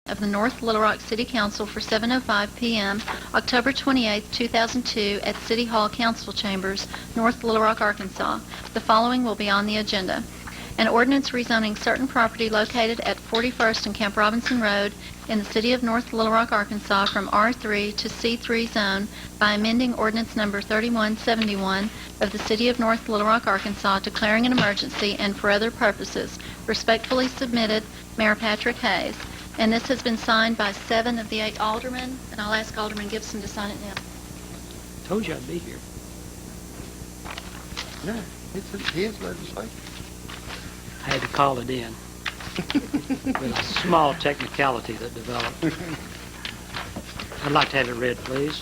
of the North Little Rock City Council for 7:05 p.m., October 28, 2002, at City Hall Council Chambers, North Little Rock, Arkansas. The following will be on the agenda. An ordinance rezoning certain property located at 41st and Camp Robinson Road in the city of North Little Rock, Arkansas from R3 to C3 zone by amending ordinance number 3171 of the city of North Little Rock, Arkansas, declaring an emergency and for other purposes. Respectfully submitted, Mayor Patrick Hayes. And this has been signed by 7 of the 8 aldermen, and I'll ask Alderman Gibson to sign it now. Told you I'd be here. No, it's his legislation. I had to call it in. With a small technicality that developed. I'd like to have it read, please.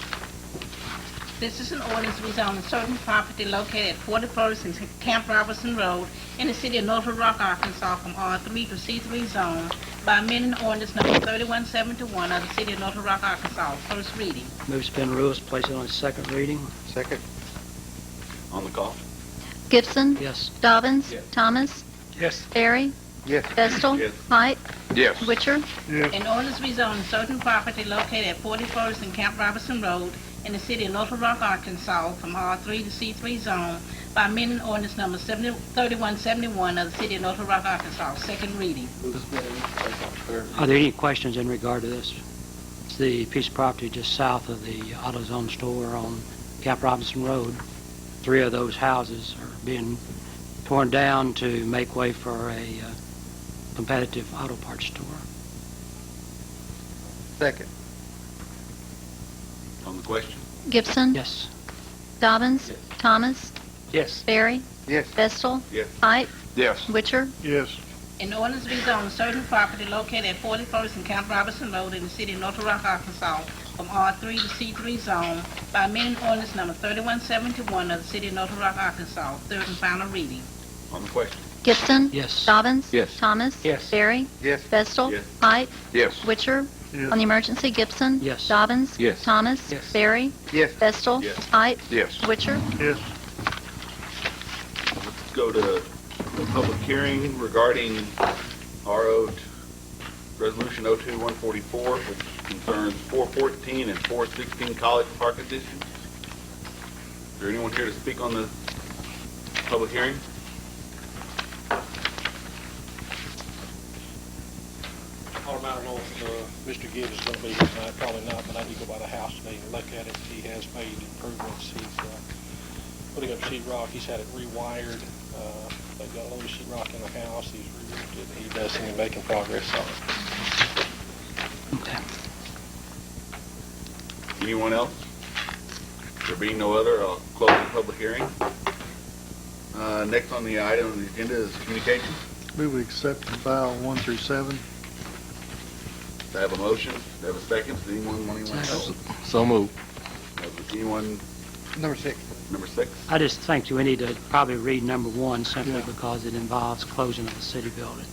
This is an ordinance rezoning certain property located at 41st and Camp Robinson Road in the city of North Little Rock, Arkansas from R3 to C3 zone by amending ordinance number 3171 of the city of North Little Rock, Arkansas. First reading. Move to suspend rules, place it on its second reading. Second. On the call? Gibson? Yes. Dobbins? Yes. Thomas? Yes. Berry? Yes. Vestal? Yes. Height? Yes. Witcher? An ordinance rezoning certain property located at 41st and Camp Robinson Road in the city of North Little Rock, Arkansas from R3 to C3 zone by amending ordinance number 3171 of the city of North Little Rock, Arkansas. Second reading. Are there any questions in regard to this? It's the piece of property just south of the AutoZone store on Camp Robinson Road. 3 of those houses are being torn down to make way for a competitive auto parts store. Second. On the question? Gibson? Yes. Dobbins? Yes. Thomas? Yes. Berry? Yes. Vestal? Yes. Height? Yes. Witcher? Yes. An ordinance rezoning certain property located at 41st and Camp Robinson Road in the city of North Little Rock, Arkansas from R3 to C3 zone by amending ordinance number 3171 of the city of North Little Rock, Arkansas. Third and final reading. On the question? Gibson? Yes. Dobbins? Yes. Thomas? Yes. Berry? Yes. Vestal? Yes. Height? Yes. Witcher? Yes. On the emergency, Gibson? Yes. Dobbins? Yes. Thomas? Yes. Berry? Yes. Vestal? Yes. Height? Yes. Witcher? Yes. Let's go to the public hearing regarding Resolution 02144, which concerns 414 and 416 College Park additions. Is there anyone here to speak on the public hearing? Alderman, I don't know if Mr. Gibbs is going to be here tonight, probably not, but I need to go by the house today and look at it. He has made improvements. He's putting up sheetrock. He's had it rewired. They've got a load of sheetrock in the house. He's reroofed it. He does seem to be making progress on it. Okay. Anyone else? There being no other, I'll close the public hearing. Next on the item on the agenda is communications. Move we accept and file 1 through 7. Do I have a motion? Do I have a second? Does anyone want anyone else? So moved. Anyone? Number 6. Number 6? I just think we need to probably read number 1 simply Yeah. because it involves closing of the city building.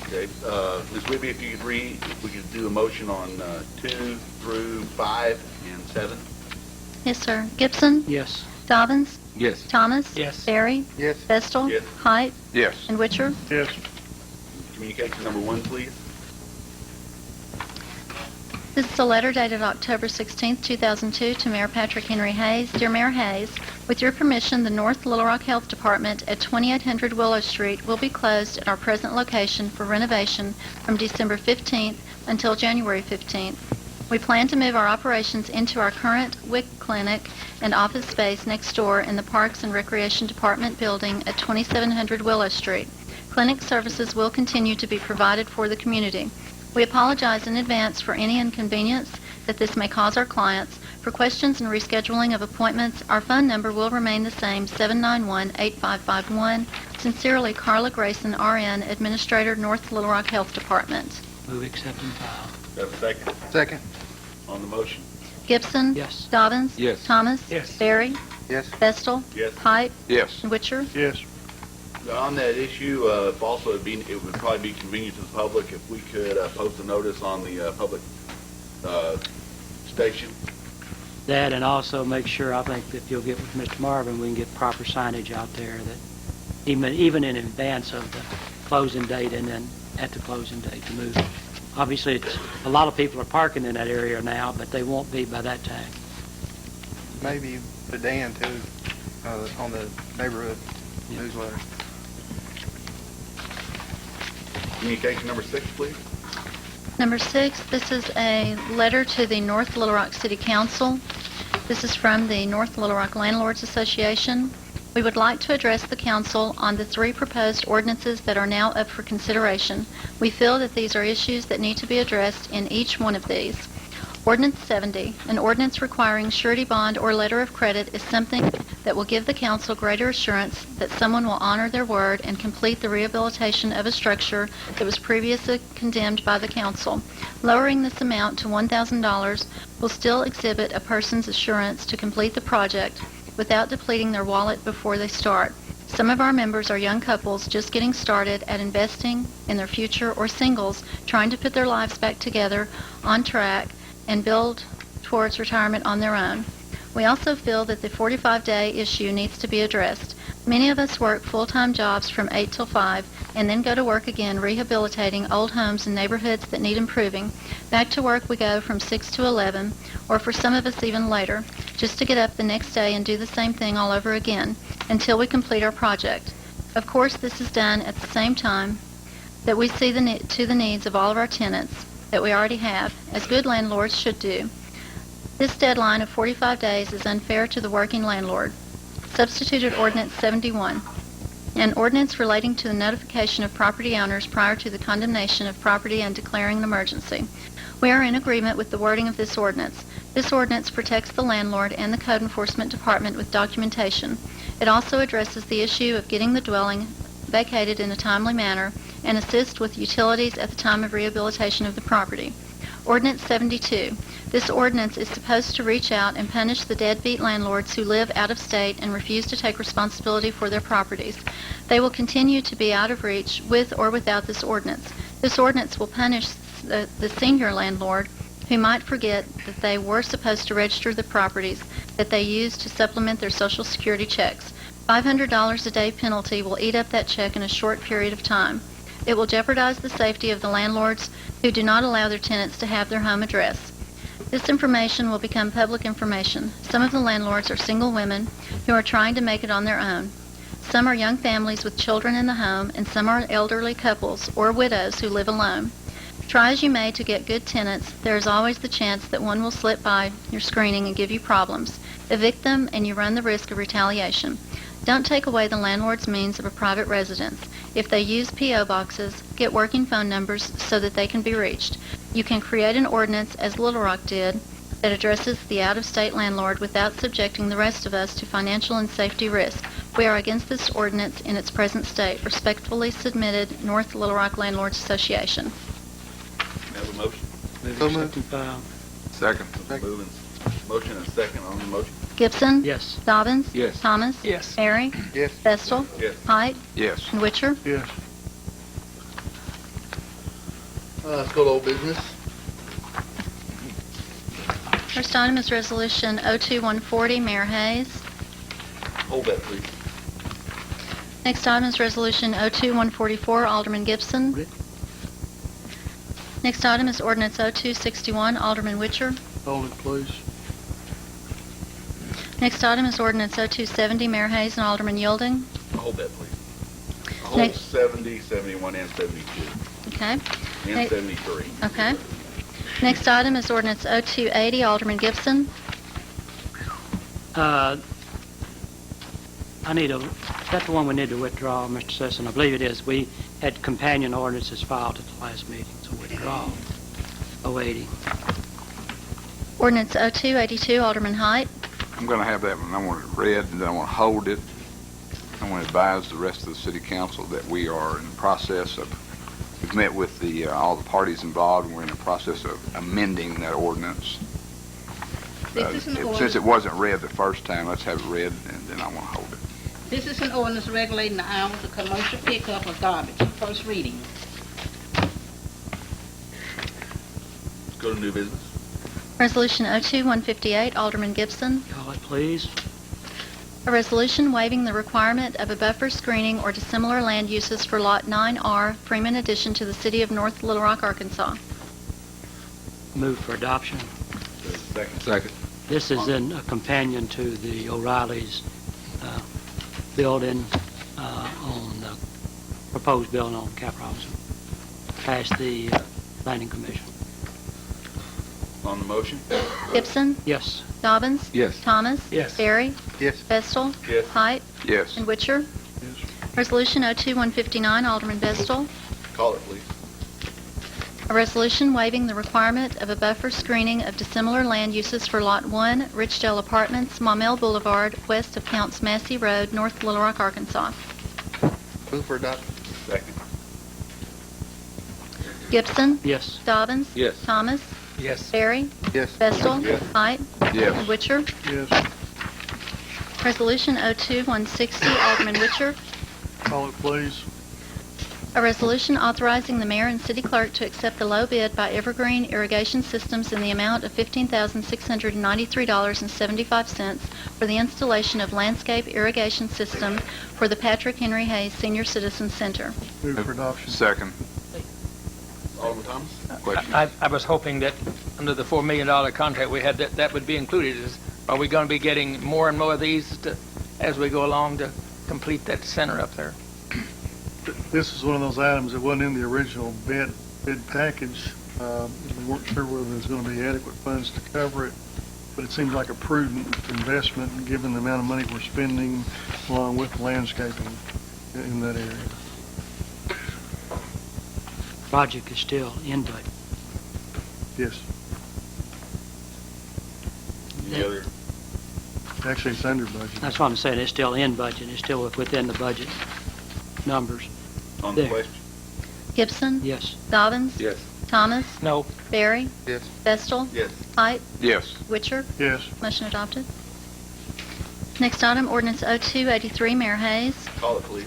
Okay, Ms. Whitby, if you could read, if we could do a motion on 2 through 5 and 7. Yes, sir. Gibson? Yes. Dobbins? Yes. Thomas? Yes. Berry? Yes. Vestal? Yes. Height? Yes. And Witcher? Yes. Communication number 1, please. This is a letter dated October 16, 2002, to Mayor Patrick Henry Hayes. Dear Mayor Hayes, with your permission, the North Little Rock Health Department at 2800 Willow Street will be closed at our present location for renovation from December 15th until January 15th. We plan to move our operations into our current WIC clinic and office space next door in the Parks and Recreation Department building at 2700 Willow Street. Clinic services will continue to be provided for the community. We apologize in advance for any inconvenience that this may cause our clients. For questions and rescheduling of appointments, our phone number will remain the same, 791-8551. Sincerely, Carla Grayson, RN, Administrator, North Little Rock Health Department. Move, accept, and file. Do I have a second Second. on the motion? Gibson? Yes. Dobbins? Yes. Thomas? Yes. Berry? Yes. Vestal? Yes. Height? Yes. And Witcher? Yes. On that issue, also it would probably be convenient to the public if we could post a notice on the public station. That, and also make sure, I think, if you'll get with Mr. Marvin, we can get proper signage out there that even in advance of the closing date, and then at the closing date to move. Obviously, a lot of people are parking in that area now, but they won't be by that time. Maybe put Dan too, on the neighborhood newsletter. Communication number 6, please. Number 6, this is a letter to the North Little Rock City Council. This is from the North Little Rock Landlords Association. We would like to address the council on the 3 proposed ordinances that are now up for consideration. We feel that these are issues that need to be addressed in each one of these. Ordinance 70, an ordinance requiring surety bond or letter of credit, is something that will give the council greater assurance that someone will honor their word and complete the rehabilitation of a structure that was previously condemned by the council. Lowering this amount to $1,000 will still exhibit a person's assurance to complete the project without depleting their wallet before they start. Some of our members are young couples just getting started at investing in their future, or singles trying to put their lives back together on track and build towards retirement on their own. We also feel that the 45-day issue needs to be addressed. Many of us work full-time jobs from 8 till 5 and then go to work again rehabilitating old homes in neighborhoods that need improving. Back to work we go from 6 to 11, or for some of us even later, just to get up the next day and do the same thing all over again until we complete our project. Of course, this is done at the same time that we see to the needs of all of our tenants that we already have, as good landlords should do. This deadline of 45 days is unfair to the working landlord. Substituted Ordinance 71, an ordinance relating to the notification of property owners prior to the condemnation of property and declaring an emergency. We are in agreement with the wording of this ordinance. This ordinance protects the landlord and the Code Enforcement Department with documentation. It also addresses the issue of getting the dwelling vacated in a timely manner and assists with utilities at the time of rehabilitation of the property. Ordinance 72. This ordinance is supposed to reach out and punish the deadbeat landlords who live out of state and refuse to take responsibility for their properties. They will continue to be out of reach with or without this ordinance. This ordinance will punish the senior landlord who might forget that they were supposed to register the properties that they use to supplement their Social Security checks. $500 a day penalty will eat up that check in a short period of time. It will jeopardize the safety of the landlords who do not allow their tenants to have their home address. This information will become public information. Some of the landlords are single women who are trying to make it on their own. Some are young families with children in the home, and some are elderly couples or widows who live alone. Try as you may to get good tenants, there is always the chance that one will slip by your screening and give you problems. Evict them, and you run the risk of retaliation. Don't take away the landlord's means of a private residence. If they use P.O. boxes, get working phone numbers so that they can be reached. You can create an ordinance, as Little Rock did, that addresses the out-of-state landlord without subjecting the rest of us to financial and safety risk. We are against this ordinance in its present state. Respectfully submitted, North Little Rock Landlords Association. May I have a motion? So moved. Second. Moving. Motion and second on the motion. Gibson? Yes. Dobbins? Yes. Thomas? Yes. Airy? Yes. Vestal? Yes. Height? Yes. And Witcher? Yes. Let's go to old business. First item is Resolution 02140, Mayor Hayes. Hold that, please. Next item is Resolution 02144, Alderman Gibson. Next item is Ordinance 0261, Alderman Witcher. Hold it, please. Next item is Ordinance 0270, Mayor Hayes and Alderman Yielding. Hold that, please. Hold Next. 70, 71, and 72, Okay. and Next. 73. Okay. Next item is Ordinance 0280, Alderman Gibson. Is that the one we need to withdraw, Mr. Sisson? I believe it is. We had companion ordinances filed at the last meeting, so withdraw 080. Ordinance 0282, Alderman Height. I'm going to have that one. I want it read, and then I want to hold it. I want to advise the rest of the city council that we are in the process of, we've met with all the parties involved, and we're in the process of amending that ordinance. This is an Since ordinance. it wasn't read the first time, let's have it read, and then I want to hold it. This is an ordinance regulating the hours of commercial pickup of garbage. First reading. Let's go to new business. Resolution 02158, Alderman Gibson. Call it, please. A resolution waiving the requirement of a buffer screening or dissimilar land uses for Lot 9R, Freeman addition to the City of North Little Rock, Arkansas. Move for adoption. There's a second. Second. This is in a companion to the O'Reilly's building on the proposed building on Cap Robinson. Passed the Planning Commission. On the motion? Gibson, Yes. Dobbins. Yes. Thomas. Yes. Barry. Yes. Vestal. Yes. Height. Yes. And Witcher. Yes. Resolution 02-159, Alderman Vestal. Call it, please. A resolution waiving the requirement of a buffer screening of dissimilar land uses for Lot 1, Richdale Apartments, Maumelle Boulevard, west of Counts Massey Road, North Little Rock, Arkansas. Move for adoption. Second. Gibson, Yes. Dobbins. Yes. Thomas. Yes. Barry. Yes. Vestal. Yes. Height. Yes. And Witcher. Yes. Resolution 02-160, Alderman Witcher. Call it, please. A resolution authorizing the mayor and city clerk to accept the low bid by Evergreen Irrigation Systems in the amount of $15,693.75 for the installation of landscape irrigation system for the Patrick Henry Hayes Senior Citizen Center. Move for adoption. Second. Alderman Thomas? Question. I was hoping that under the $4 million contract we had, that would be included. Are we going to be getting more and more of these as we go along to complete that center up there? This is one of those items that wasn't in the original bid package. We weren't sure whether there's going to be adequate funds to cover it, but it seems like a prudent investment given the amount of money we're spending along with landscaping in that area. Project is still in budget. Yes. Any other? Actually, it's under budget. That's what I'm saying. It's still in budget. It's still within the budget numbers. On the There. question? Gibson. Yes. Dobbins. Yes. Thomas. No. Barry. Yes. Vestal. Yes. Height. Yes. Witcher. Yes. Motion adopted. Next item, ordinance 02-83, Mayor Hayes. Call it, please.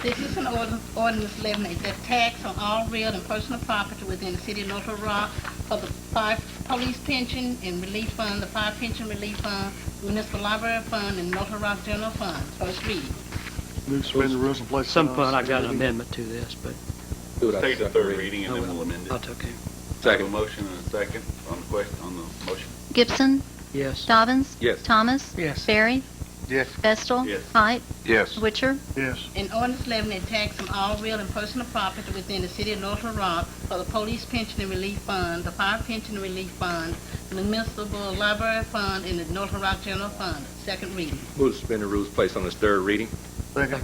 This is an ordinance levying a tax on all real and personal property within the city of North Little Rock for the police pension and relief fund, the fire pension relief fund, municipal library fund, and North Little Rock general fund. First reading. Move to suspend the rules and place At it some on point, I got an second amendment to this, but Take the third reading and then we'll amend it. that's okay. Second. A motion and a second on the question, on the motion. Gibson. Yes. Dobbins. Yes. Thomas. Yes. Barry. Yes. Vestal. Yes. Height. Yes. Witcher. Yes. An ordinance levying a tax on all real and personal property within the city of North Little Rock for the police pension and relief fund, the fire pension and relief fund, the municipal library fund, and the North Little Rock general fund. Second reading. Move to suspend the rules, place on its third reading. Second.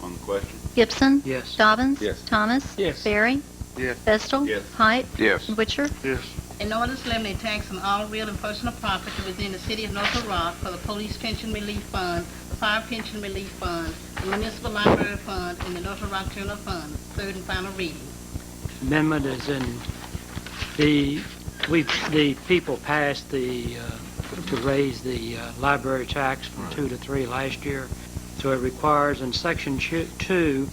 On the question? Gibson. Yes. Dobbins. Yes. Thomas. Yes. Barry. Yes. Vestal. Yes. Height. Yes. And Witcher. Yes. An ordinance levying a tax on all real and personal property within the city of North Little Rock for the police pension relief fund, the fire pension relief fund, the municipal library fund, and the North Little Rock general fund. Third and final reading. Amendment is in the people passed the to raise the library tax from 2 to 3 last year, so it requires in section 2,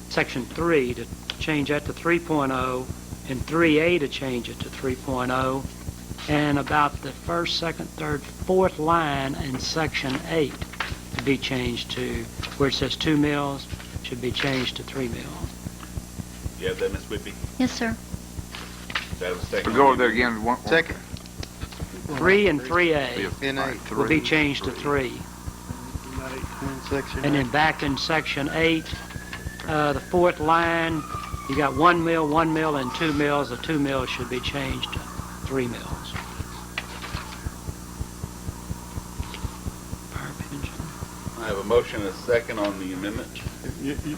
section 3 to change that to 3.0, and 3A to change it to 3.0, and about the first, second, third, fourth line in section 8 to be changed to where it says 2 mills should be changed to 3 mills. You have that, Ms. Whitby? Yes, sir. That was second. Go over there again. Second. 3 and 3A In 8. will be changed to 3. In section And then back in section 8, the fourth line, you got 1 mill, 1 mill, and 2 mills. The 2 mills should be changed to 3 mills. Fire pension. I have a motion and a second on the amendment.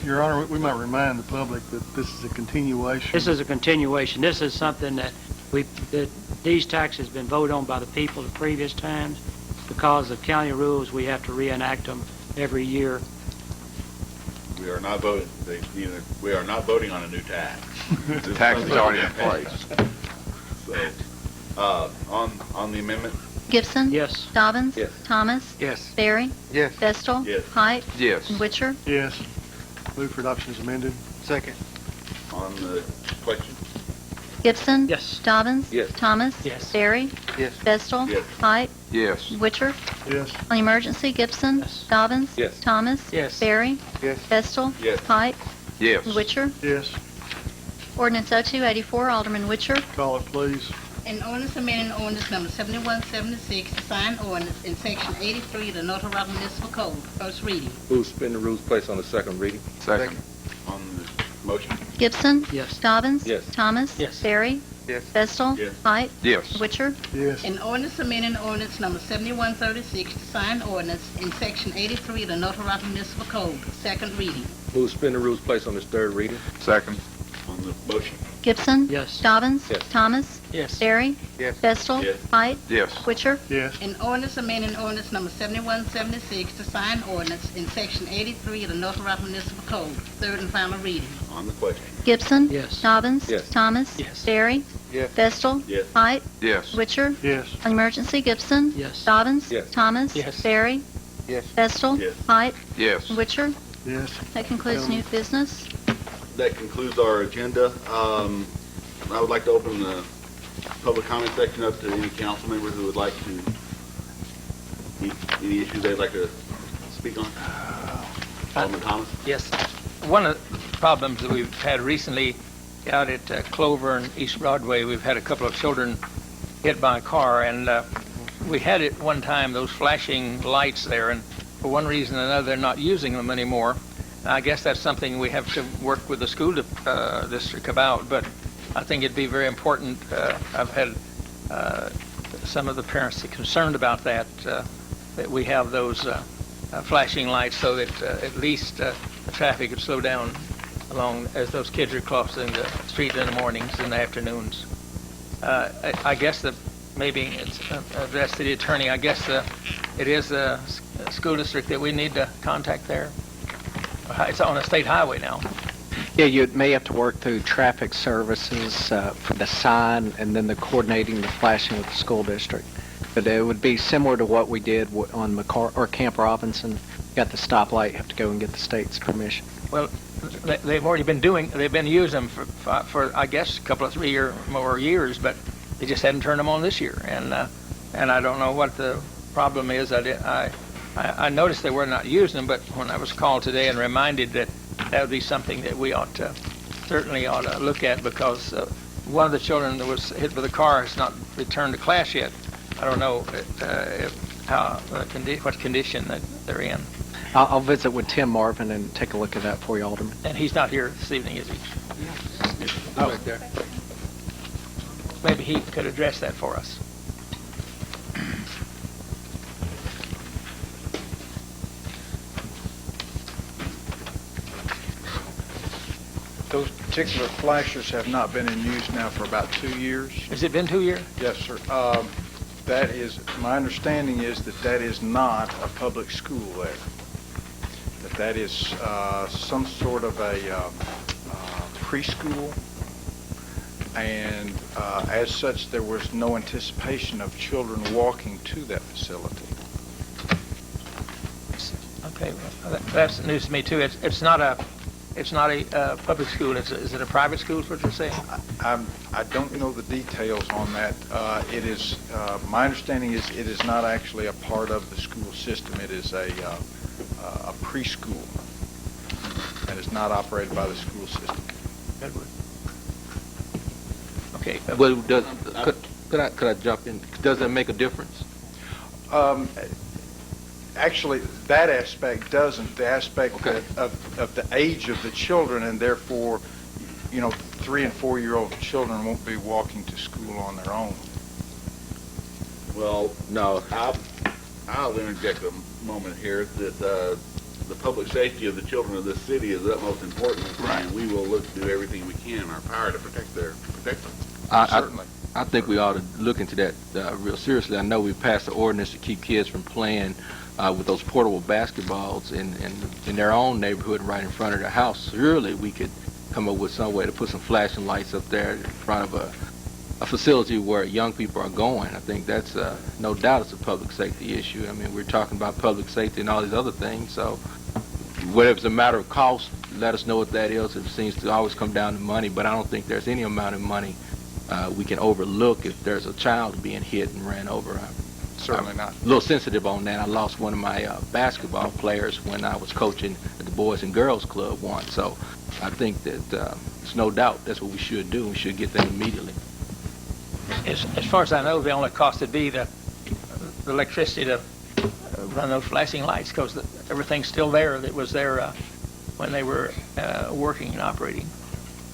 Your Honor, we might remind the public that this is a continuation. This is a continuation. This is something that these taxes have been voted on by the people the previous times. Because of county rules, we have to reenact them every year. We are not voting, we are not voting on a new tax. The tax is already in place. So, on the amendment? Gibson. Yes. Dobbins. Yes. Thomas. Yes. Barry. Yes. Vestal. Yes. Height. Yes. And Witcher. Yes. Move for adoption as amended. Second. On the question? Gibson. Yes. Dobbins. Yes. Thomas. Yes. Barry. Yes. Vestal. Yes. Height. Yes. Witcher. Yes. On the emergency, Gibson. Yes. Dobbins. Yes. Thomas. Yes. Barry. Yes. Vestal. Yes. Height. Yes. Witcher. Yes. Ordinance 0284, Alderman Witcher. Call it, please. An ordinance amending ordinance number 7176 to sign ordinance in section 83 of the North Little Rock Municipal Code. First reading. Move to suspend the rules, place on the second reading. Second. On the motion? Gibson. Yes. Dobbins. Yes. Thomas. Yes. Barry. Yes. Vestal. Yes. Height. Yes. Witcher. Yes. An ordinance amending ordinance number 7136 to sign ordinance in section 83 of the North Little Rock Municipal Code. Second reading. Move to suspend the rules, place on this third reading. Second. On the motion? Gibson. Yes. Dobbins. Yes. Thomas. Yes. Barry. Yes. Vestal. Yes. Height. Yes. Witcher. Yes. An ordinance amending ordinance number 7176 to sign ordinance in section 83 of the North Little Rock Municipal Code. Third and final reading. On the question? Gibson. Yes. Dobbins. Yes. Thomas. Yes. Barry. Yes. Vestal. Yes. Height. Yes. Witcher. Yes. On emergency, Gibson. Yes. Dobbins. Yes. Thomas. Yes. Barry. Yes. Vestal. Yes. Height. Yes. Witcher. Yes. That concludes new business. That concludes our agenda. I would like to open the public comment section up to any council member who would like to, any issues they'd like to speak on. Alderman Thomas? Yes. One of the problems that we've had recently out at Clover and East Broadway, we've had a couple of children hit by a car, and we had at one time those flashing lights there, and for one reason or another, they're not using them anymore. I guess that's something we have to work with the school district about, but I think it'd be very important. I've had some of the parents concerned about that we have those flashing lights so that at least the traffic would slow down along as those kids are crossing the street in the mornings and the afternoons. I guess that maybe it's addressed to the attorney. I guess it is a school district that we need to contact there. It's on a state highway now. Yeah, you may have to work through traffic services for the sign and then the coordinating the flashing with the school district. But it would be similar to what we did on Camp Robinson. Got the stoplight, have to go and get the state's permission. Well, they've been using them for I guess a couple of 3 or more years, but they just hadn't turned them on this year, and I don't know what the problem is. I noticed they were not using them, but when I was called today and reminded that would be something that we certainly ought to look at, because one of the children that was hit with a car has not returned to class yet. I don't know what condition that they're in. I'll visit with Tim Marvin and take a look at that for you, Alderman. And he's not here this evening, is he? Oh. Right there. Maybe he could address that for us. Those particular flashers have not been in use now for about 2 years. Has it been 2 years? Yes, sir. That is, my understanding is that is not a public school there. That is some sort of a preschool, and as such, there was no anticipation of children walking to that facility. Okay, well, that's news to me too. It's not a public school. Is it a private school? Is what you're saying? I don't know the details on that. It is my understanding is it is not actually a part of the school system. It is a preschool and is not operated by the school system. Edward. Okay. Well, could I jump in? Does that make a difference? Actually, that aspect doesn't. The aspect Okay. of the age of the children, and therefore, 3 and 4 year old children won't be walking to school on their own. Well, No. I'll interject a moment here that the public safety of the children of this city is utmost important, and we will look to do everything we can in our power to protect them. Certainly. I think we ought to look into that real seriously. I know we passed the ordinance to keep kids from playing with those portable basketballs in their own neighborhood right in front of their house. Surely we could come up with some way to put some flashing lights up there in front of a facility where young people are going. I think that's no doubt it's a public safety issue. I mean, we're talking about public safety and all these other things, so whether it's a matter of cost, let us know what that is. It seems to always come down to money, but I don't think there's any amount of money we can overlook if there's a child being hit and ran over. Certainly not. A little sensitive on that. I lost one of my basketball players when I was coaching at the Boys and Girls Club once. So I think that there's no doubt that's what we should do. We should get them immediately. As far as I know, the only cost would be the electricity to run those flashing lights, because everything's still there that was there when they were working and operating.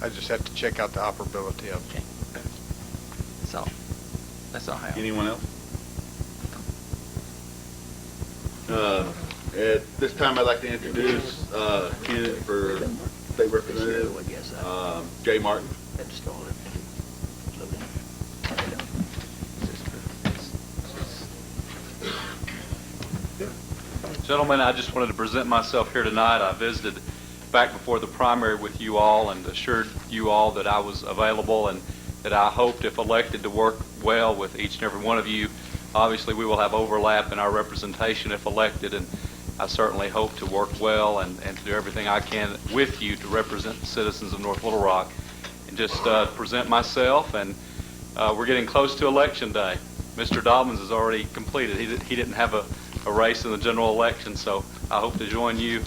I just have to check out the operability of it. So that's all I have. Anyone else? At this time, I'd like to introduce candidate for state representative, Jay Martin. Gentlemen, I just wanted to present myself here tonight. I visited back before the primary with you all and assured you all that I was available and that I hoped, if elected, to work well with each and every one of you. Obviously, we will have overlap in our representation if elected, and I certainly hope to work well and to do everything I can with you to represent the citizens of North Little Rock. And just present myself, and we're getting close to Election Day. Mr. Dobbins has already completed. He didn't have a race in the general election, so I hope to join you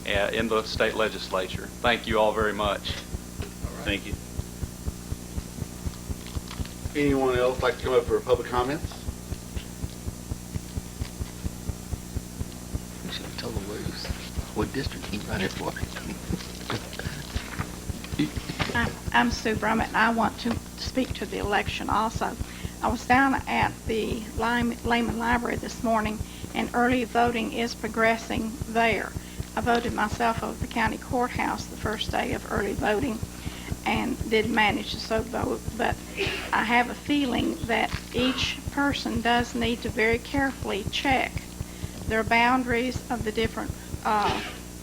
in the state legislature. Thank you all very much. Thank you. Anyone else like to come up for public comments? We should have told them what district he running for. I'm Sue Brummett, and I want to speak to the election also. I was down at the Lehman Library this morning, and early voting is progressing there. I voted myself over the county courthouse the first day of early voting and did manage to so vote, but I have a feeling that each person does need to very carefully check their boundaries of the different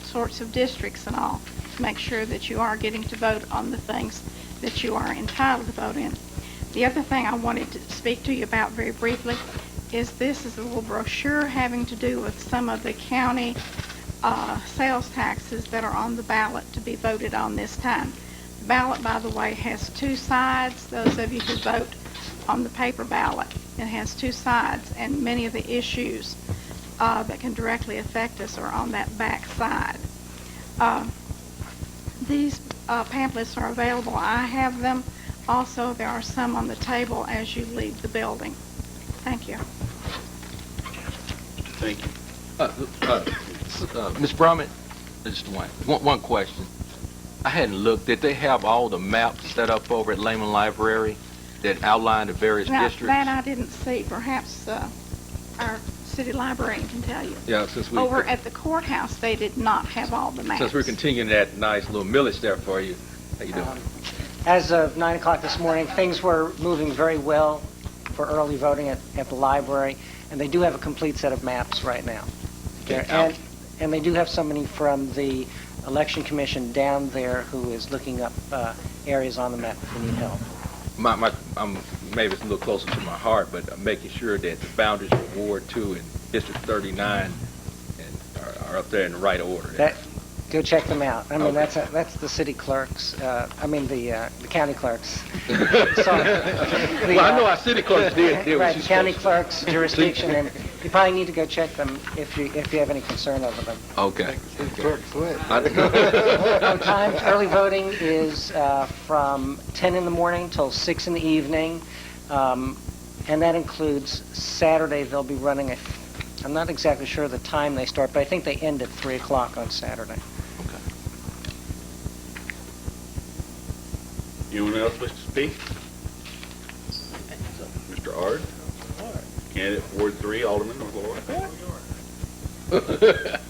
sorts of districts and all to make sure that you are getting to vote on the things that you are entitled to vote in. The other thing I wanted to speak to you about very briefly is this is a little brochure having to do with some of the county sales taxes that are on the ballot to be voted on this time. The ballot, by the way, has two sides. Those of you who vote on the paper ballot, it has two sides, and many of the issues that can directly affect us are on that back side. These pamphlets are available. I have them. Also, there are some on the table as you leave the building. Thank you. Thank you. Ms. Brummett, just one question. I hadn't looked. Did they have all the maps set up over at Lehman Library that outline the various districts? That I didn't see. Perhaps our city librarian can tell you. Yeah, since we over at the courthouse, they did not have all the maps. Since we're continuing that nice little millage there for you, how you doing? As of 9 o'clock this morning, things were moving very well for early voting at the library, and they do have a complete set of maps right now. And they do have somebody from the Election Commission down there who is looking up areas on the map if you need help. Maybe it's a little closer to my heart, but I'm making sure that the boundaries of Ward 2 and District 39 are up there in the right order. Go check them out. I mean, okay. that's the city clerks. The county clerks. Sorry. Well, I know our city clerks did. Right, the county clerks' jurisdiction, and you probably need to go check them if you have any concern over them. Okay. Early voting is from 10 in the morning till 6 in the evening, and that includes Saturday. They'll be running I'm not exactly sure the time they start, but I think they end at 3 o'clock on Saturday. Okay. Anyone else wish to speak? Mr. Ard, candidate for Ward 3, Alderman, North Little Rock.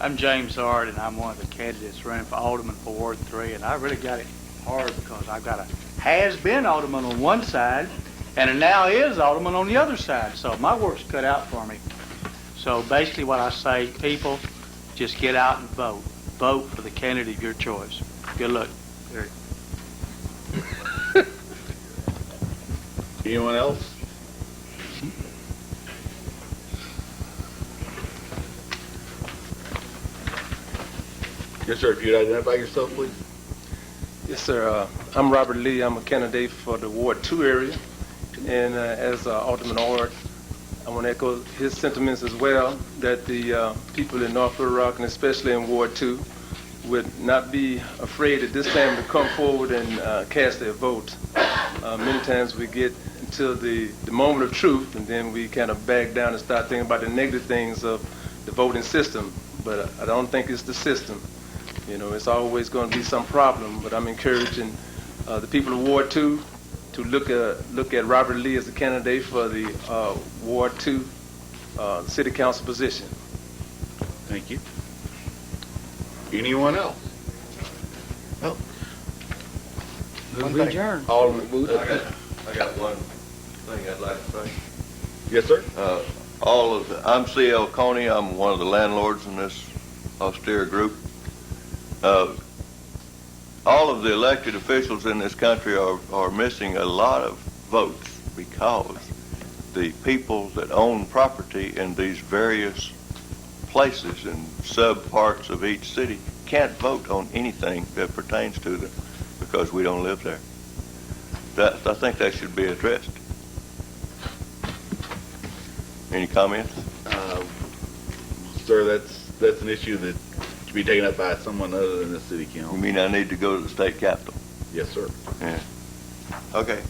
I'm James Ard, and I'm one of the candidates running for Alderman for Ward 3, and I really got it hard because I've got a has-been Alderman on one side and a now is Alderman on the other side, so my work's cut out for me. So basically what I say, people, just get out and vote. Vote for the candidate of your choice. Good luck. Anyone else? Yes, sir. If you'd identify yourself, please. Yes, sir. I'm Robert Lee. I'm a candidate for the Ward 2 area. And as Alderman Ord, I want to echo his sentiments as well, that the people in North Little Rock, and especially in Ward 2, would not be afraid at this time to come forward and cast their vote. Many times we get until the moment of truth, and then we kind of back down and start thinking about the negative things of the voting system. But I don't think it's the system. You know, it's always going to be some problem, but I'm encouraging the people of Ward 2 to look at Robert Lee as a candidate for the Ward 2 City Council position. Thank you. Anyone else? No. Move we adjourn. Alderman, I got one thing I'd like to say. yes, sir. I'm C.L. Coney. I'm one of the landlords in this austere group. All of the elected officials in this country are missing a lot of votes because the people that own property in these various places and sub-parts of each city can't vote on anything that pertains to them because we don't live there. I think that should be addressed. Any comments? Sir, that's an issue that should be taken up by someone other than the city council. You mean I need to go to the state capitol? Yes, sir. Yeah. Okay.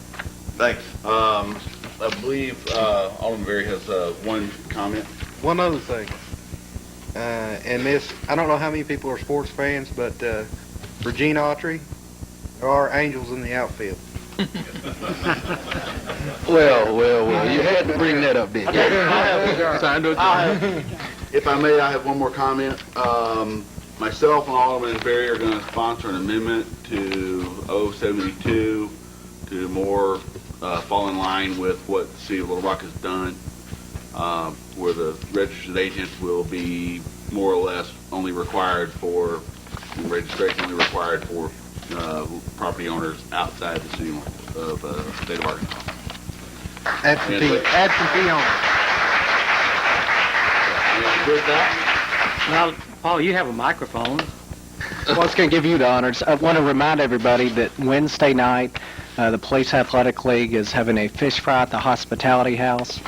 Thanks. I believe Alderman Berry has one comment. One other thing, and this, I don't know how many people are sports fans, but for Gene Autry, there are angels in the outfield. Well, you had to bring that up, didn't you? If I may, I have one more comment. Myself and Alderman Berry are going to sponsor an amendment to 072 to more fall in line with what the City of Little Rock has done, where the registered agent will be more or less only required for registration, only required for property owners outside the city of the state of Arkansas. Absentee owners. With that, Well, Paul, you have a microphone. Well, it's going to give you the honors. I want to remind everybody that Wednesday night, the Police Athletic League is having a fish fry at the Hospitality House.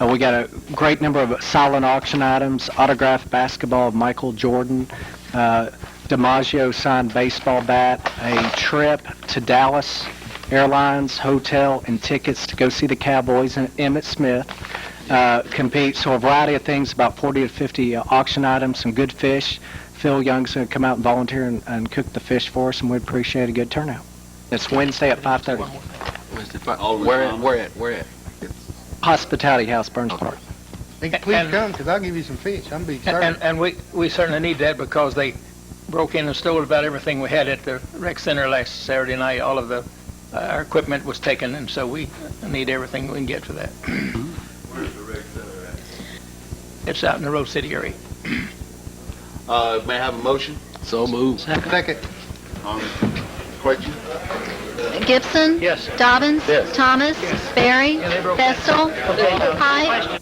We got a great number of silent auction items, autographed basketball of Michael Jordan, DiMaggio signed baseball bat, a trip to Dallas Airlines, hotel, and tickets to go see the Cowboys and Emmitt Smith compete. So a variety of things, about 40 to 50 auction items, some good fish. Phil Young's going to come out and volunteer and cook the fish for us, and we'd appreciate a good turnout. It's Wednesday at 5:30. Where at? Hospitality House, Burns Park. Please come, because I'll give you some fish. I'm be excited. And we certainly need that because they broke in and stole about everything we had at the rec center last Saturday night. All of the our equipment was taken, and so we need everything we can get for that. Where's the rec center at? It's out in the Rose City area. may I have a motion? So moved. Second. Question? Gibson? Yes. Dobbins? Yes. Thomas? Berry? Yeah, they broke Vestal? Height?